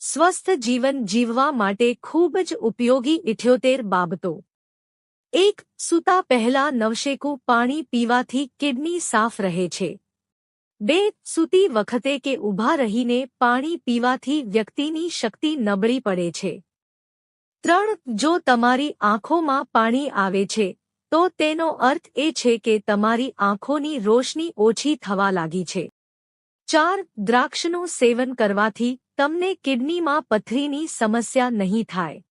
સ્વસ્થ જીવન જીવવા માટે ખૂબ જ ઉપયોગી 78 બાબતો। 1. સૂતા પહેલા નવશેકું પાણી પીવાથી કિડની સાફ રહે છે। 2. સૂતી વખતે કે ઊભા રહીને પાણી પીવાથી વ્યક્તિની શક્તિ નબળી પડે છે। 3. જો તમારી આંખોમાં પાણી આવે છે તો તેનો અર્થ એ છે કે તમારી આંખોની રોશની ઓછી થવા લાગી છે। 4. દ્રાક્ષનું સેવન કરવાથી તમને કિડનીમાં પથરીની સમસ્યા નહીં થાય।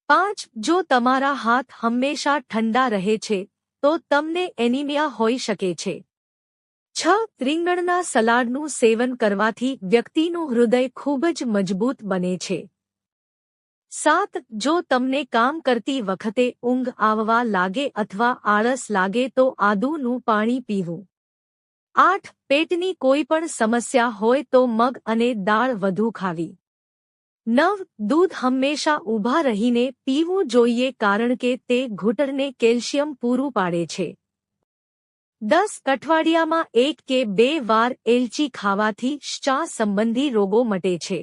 5. જો તમારા હાથ હંમેશા ઠંડા રહે છે તો તમને એનિમિયા હોઈ શકે છે। 6. રીંગણના સલાડનું સેવન કરવાથી વ્યક્તિનું હૃદય ખૂબ જ મજબૂત બને છે। 7. જો તમને કામ કરતી વખતે ઊંઘ આવવા લાગે અથવા આળસ લાગે તો આદુનું પાણી પીવું। 8. પેટની કોઈ પણ સમસ્યા હોય તો મગ અને દાળ વધુ ખાવી। 9. દૂધ હંમેશા ઊભા રહીને પીવું જોઈએ કારણ કે તે ઘૂંટણને કેલ્શિયમ પૂરું પાડે છે। 10. અઠવાડિયામાં 1 કે 2 વાર એલચી ખાવાથી શ્વાસ સંબંધી રોગો મટે છે।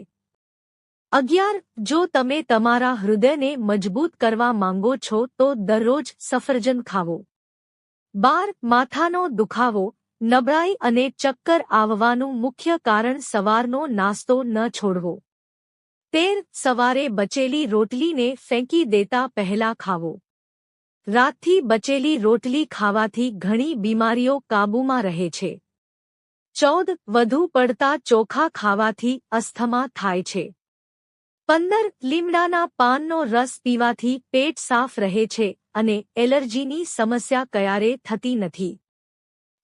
11. જો તમે તમારા હૃદયને મજબૂત કરવા માંગો છો તો દરરોજ સફરજન ખાવો। 12. માથાનો દુખાવો, નબળાઈ અને ચક્કર આવવાનું મુખ્ય કારણ સવારનો નાસ્તો ન છોડવો। 13. સવારે બચેલી રોટલીને ફેંકી દેતા પહેલા ખાવો। રાતથી બચેલી રોટલી ખાવાથી ઘણી બીમારીઓ કાબૂમાં રહે છે। 14. વધુ પડતા ચોખા ખાવાથી અસ્થમા થાય છે। 15. લીમડાના પાનનો રસ પીવાથી પેટ સાફ રહે છે અને એલર્જીની સમસ્યા ક્યારે થતી નથી।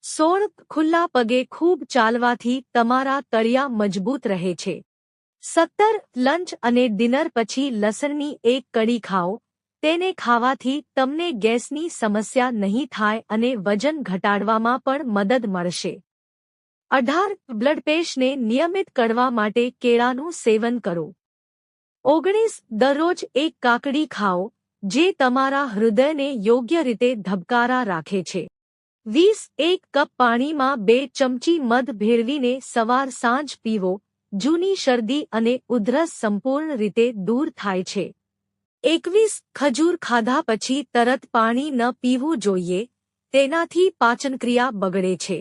16. ખુલ્લા પગે ખૂબ ચાલવાથી તમારા તળિયા મજબૂત રહે છે। 17. લંચ અને ડિનર પછી લસણની એક કળી ખાઓ, તેને ખાવાથી તમને ગેસની સમસ્યા નહીં થાય અને વજન ઘટાડવામાં પણ મદદ મળશે। 18. બ્લડપ્રેશરને નિયમિત કરવા માટે કેળાનું સેવન કરો। 19. દરરોજ એક કાકડી ખાઓ, જે તમારા હૃદયને યોગ્ય રીતે ધબકારા રાખે છે। 20. એક કપ પાણીમાં 2 ચમચી મધ ભેળવીને સવાર સાંજ પીવો, જૂની શરદી અને ઉધરસ સંપૂર્ણ રીતે દૂર થાય છે। 21. ખજૂર ખાધા પછી તરત પાણી ન પીવું જોઈએ, તેનાથી પાચનક્રિયા બગડે છે।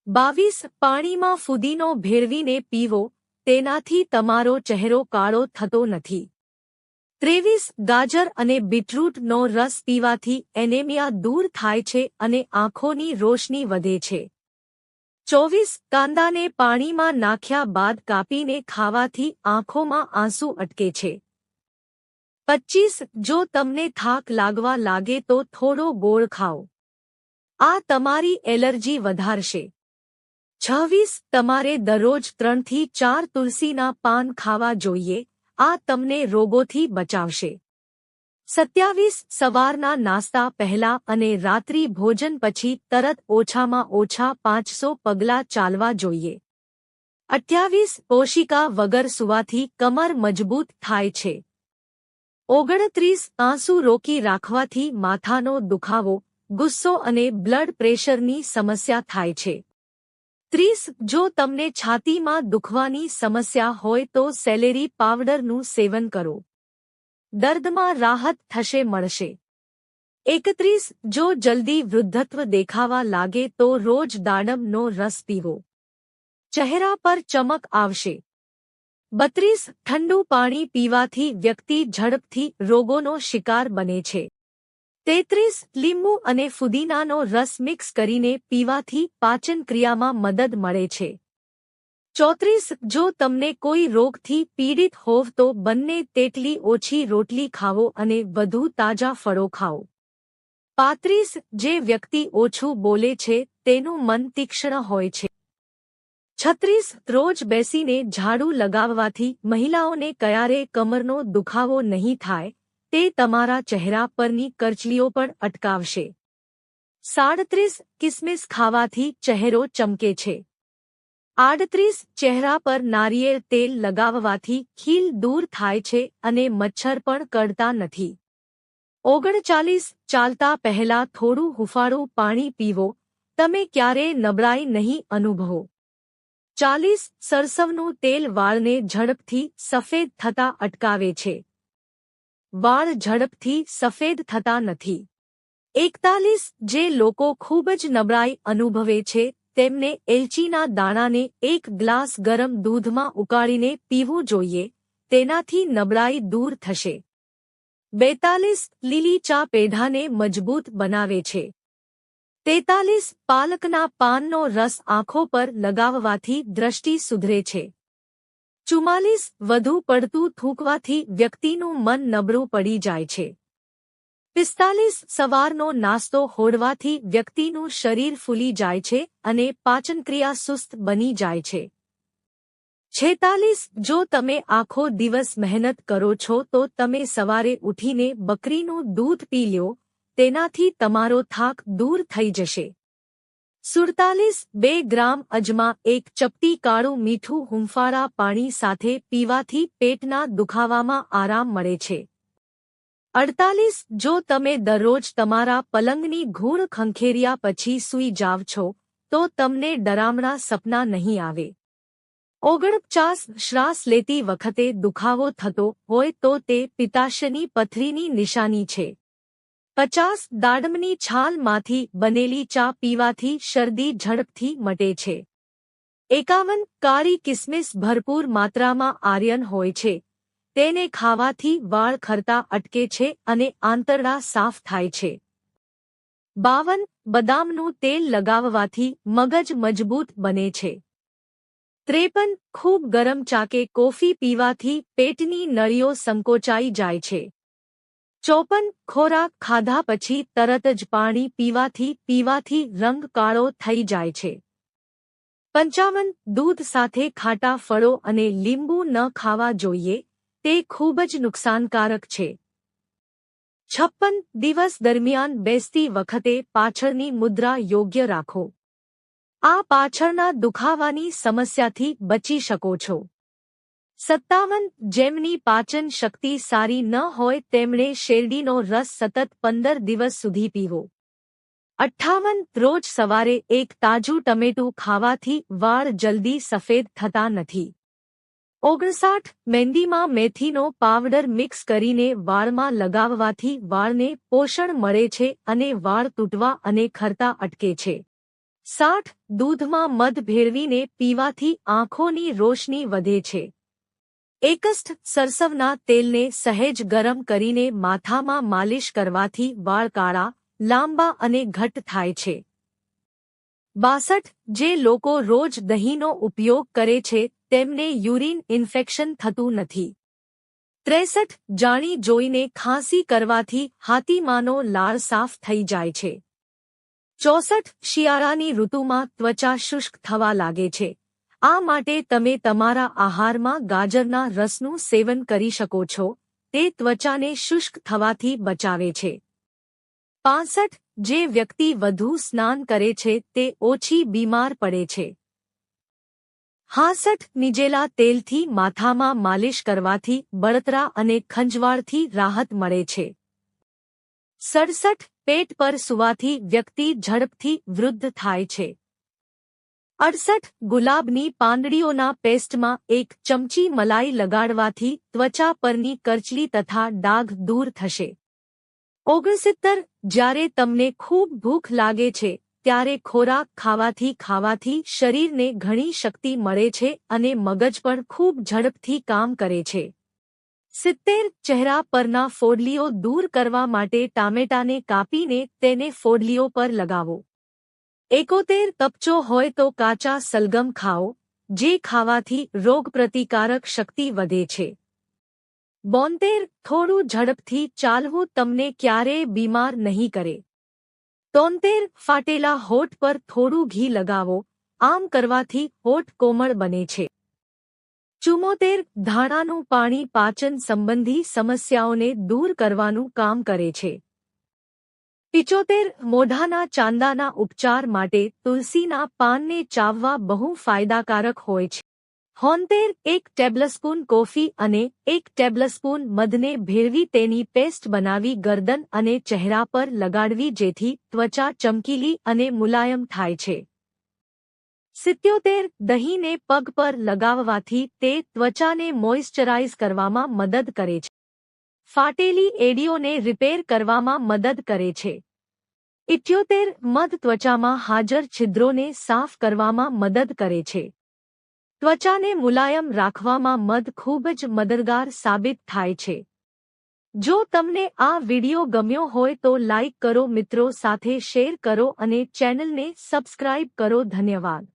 22. પાણીમાં ફુદીનો ભેળવીને પીવો, તેનાથી તમારો ચહેરો કાળો થતો નથી। 23. ગાજર અને બીટરૂટનો રસ પીવાથી એનેમિયા દૂર થાય છે અને આંખોની રોશની વધે છે। 24. કાંદાને પાણીમાં નાખ્યા બાદ કાપીને ખાવાથી આંખોમાં આંસુ અટકે છે। 25. જો તમને થાક લાગવા લાગે તો થોડો ગોળ ખાઓ, આ તમારી એલર્જી વધારશે। 26. તમારે દરરોજ 3 થી 4 તુલસીના પાન ખાવા જોઈએ, આ તમને રોગોથી બચાવશે। 27. સવારના નાસ્તા પહેલા અને રાત્રિ ભોજન પછી તરત ઓછામાં ઓછા 500 પગલાં ચાલવા જોઈએ। 28. પોષિકા વગર સૂવાથી કમર મજબૂત થાય છે। 29. આંસુ રોકી રાખવાથી માથાનો દુખાવો, ગુસ્સો અને બ્લડ પ્રેશરની સમસ્યા થાય છે। 30. જો તમને છાતીમાં દુખવાની સમસ્યા હોય તો સેલેરી પાવડરનું સેવન કરો, દર્દમાં રાહત થશે મળશે। 31. જો જલ્દી વૃદ્ધત્વ દેખાવા લાગે તો રોજ દાડમનો રસ પીવો, ચહેરા પર ચમક આવશે। 32. ઠંડુ પાણી પીવાથી વ્યક્તિ ઝડપથી રોગોનો શિકાર બને છે। 33. લીંબુ અને ફુદીનાનો રસ મિક્સ કરીને પીવાથી પાચન ક્રિયામાં મદદ મળે છે। 34. જો તમને કોઈ રોગથી પીડિત હોવ તો બંને તેટલી ઓછી રોટલી ખાવો અને વધુ તાજા ફળો ખાઓ। 35. જે વ્યક્તિ ઓછું બોલે છે તેનું મન તીક્ષ્ણ હોય છે। 36. રોજ બેસીને ઝાડુ લગાવવાથી મહિલાઓને ક્યારે કમરનો દુખાવો નહીં થાય, તે તમારા ચહેરા પરની કરચલીઓ પણ અટકાવશે। 37. કિસમિસ ખાવાથી ચહેરો ચમકે છે। 38. ચહેરા પર નારિયેળ તેલ લગાવવાથી ખીલ દૂર થાય છે અને મચ્છર પણ કરડતા નથી। 39. ચાલતા પહેલા થોડું હુંફાળું પાણી પીવો, તમે ક્યારેય નબળાઈ નહીં અનુભવો। 40 સરસવનું તેલ વાળને ઝડપથી સફેદ થતા અટકાવે છે. વાળ ઝડપથી સફેદ થતા નથી. 41 જે લોકો ખૂબ જ નબળાઈ અનુભવે છે તેમને એલચીના દાણાને એક ગ્લાસ ગરમ દૂધમાં ઉકાળીને પીવું જોઈએ, તેનાથી નબળાઈ દૂર થશે. 42 લીલી ચા પેઢાને મજબૂત બનાવે છે. 43 પાલકના પાનનો રસ આંખો પર લગાવવાથી દ્રષ્ટિ સુધરે છે. 44 વધુ પડતું થૂંકવાથી વ્યક્તિનું મન નબળું પડી જાય છે. 45 સવારનો નાસ્તો હોડવાથી વ્યક્તિનું શરીર ફૂલી જાય છે અને પાચનક્રિયા સુસ્ત બની જાય છે. 46 જો તમે આખો દિવસ મહેનત કરો છો તો તમે સવારે ઉઠીને બકરીનું દૂધ પી લ્યો, તેનાથી તમારો થાક દૂર થઈ જશે. 47 2 ગ્રામ અજમા એક ચપટી કાળું મીઠું હુંફાળા પાણી સાથે પીવાથી પેટના દુખાવામાં આરામ મળે છે. 48 જો તમે દરરોજ તમારા પલંગની ઘૂણ ખંખેર્યા પછી સૂઈ જાવ છો તો તમને ડરામણા સપના નહીં આવે. 49 શ્વાસ લેતી વખતે દુખાવો થતો હોય તો તે પિત્તાશયની પથરીની નિશાની છે. 50 દાડમની છાલમાંથી બનેલી ચા પીવાથી શરદી ઝડપથી મટે છે. 51 કાળી કિસમિસ ભરપૂર માત્રામાં આયર્ન હોય છે, તેને ખાવાથી વાળ ખરતા અટકે છે અને આંતરડા સાફ થાય છે. 52 બદામનું તેલ લગાવવાથી મગજ મજબૂત બને છે. 53 ખૂબ ગરમ ચા કે કોફી પીવાથી પેટની નળીઓ સંકોચાઈ જાય છે. 54 ખોરાક ખાધા પછી તરત જ પાણી પીવાથી રંગ કાળો થઈ જાય છે. 55 દૂધ સાથે ખાટા ફળો અને લીંબુ ન ખાવા જોઈએ, તે ખૂબ જ નુકસાનકારક છે. 56 દિવસ દરમિયાન બેસતી વખતે પાછળની મુદ્રા યોગ્ય રાખો. આ પાછળના દુખાવાની સમસ્યાથી બચી શકો છો. 57 જેમની પાચન શક્તિ સારી ન હોય તેમણે શેરડીનો રસ સતત 15 દિવસ સુધી પીવો. 58 રોજ સવારે એક તાજું ટમેટું ખાવાથી વાળ જલ્દી સફેદ થતા નથી. 59 મહેંદીમાં મેથીનો પાવડર મિક્સ કરીને વાળમાં લગાવવાથી વાળને પોષણ મળે છે અને વાળ તૂટવા અને ખરતા અટકે છે. 60 દૂધમાં મધ ભેળવીને પીવાથી આંખોની રોશની વધે છે. 61 સરસવના તેલને સહેજ ગરમ કરીને માથામાં માલિશ કરવાથી વાળ કાળા, લાંબા અને ઘટ્ટ થાય છે. 62 જે લોકો રોજ દહીંનો ઉપયોગ કરે છે તેમને યુરિન ઇન્ફેક્શન થતું નથી. 63 જાણી જોઈને ખાંસી કરવાથી હાથીમાંનો લાળ સાફ થઈ જાય છે. 64 શિયાળાની ઋતુમાં ત્વચા શુષ્ક થવા લાગે છે. આ માટે તમે તમારા આહારમાં ગાજરના રસનું સેવન કરી શકો છો, તે ત્વચાને શુષ્ક થવાથી બચાવે છે. 65 જે વ્યક્તિ વધુ સ્નાન કરે છે તે ઓછી બીમાર પડે છે. 66 નીજેલા તેલથી માથામાં માલિશ કરવાથી બળતરા અને ખંજવાળથી રાહત મળે છે. 67 પેટ પર સૂવાથી વ્યક્તિ ઝડપથી વૃદ્ધ થાય છે. 68 ગુલાબની પાંદડીઓના પેસ્ટમાં એક ચમચી મલાઈ લગાડવાથી ત્વચા પરની કરચલી તથા ડાઘ દૂર થશે. 69 જ્યારે તમને ખૂબ ભૂખ લાગે છે ત્યારે ખોરાક ખાવાથી શરીરને ઘણી શક્તિ મળે છે અને મગજ પણ ખૂબ ઝડપથી કામ કરે છે. 70 ચહેરા પરના ફોડલીઓ દૂર કરવા માટે ટામેટાને કાપીને તેને ફોડલીઓ પર લગાવો. 71 કપચો હોય તો કાચા સલગમ ખાઓ, જે ખાવાથી રોગપ્રતિકારક શક્તિ વધે છે. 72 થોડું ઝડપથી ચાલવું તમને ક્યારેય બીમાર નહીં કરે. 73 ફાટેલા હોઠ પર થોડું ઘી લગાવો, આમ કરવાથી હોઠ કોમળ બને છે. 74 ધાણાનું પાણી પાચન સંબંધી સમસ્યાઓને દૂર કરવાનું કામ કરે છે. 75 મોઢાના ચાંદાના ઉપચાર માટે તુલસીના પાનને ચાવવા બહુ ફાયદાકારક હોય છે. 73 1 ટેબલસ્પૂન કોફી અને 1 ટેબલસ્પૂન મધને ભેળવી તેની પેસ્ટ બનાવી ગરદન અને ચહેરા પર લગાડવી જેથી ત્વચા ચમકીલી અને મુલાયમ થાય છે. 77 દહીંને પગ પર લગાવવાથી તે ત્વચાને મોઇશ્ચરાઇઝ કરવામાં મદદ કરે છે. ફાટેલી એડીઓને રિપેર કરવામાં મદદ કરે છે. 78 મધ ત્વચામાં હાજર છિદ્રોને સાફ કરવામાં મદદ કરે છે. ત્વચાને મુલાયમ રાખવામાં મધ ખૂબ જ મદદગાર સાબિત થાય છે. જો તમને આ વિડિયો ગમ્યો હોય તો લાઇક કરો, મિત્રો સાથે શેર કરો અને ચેનલને સબસ્ક્રાઇબ કરો. ધન્યવાદ.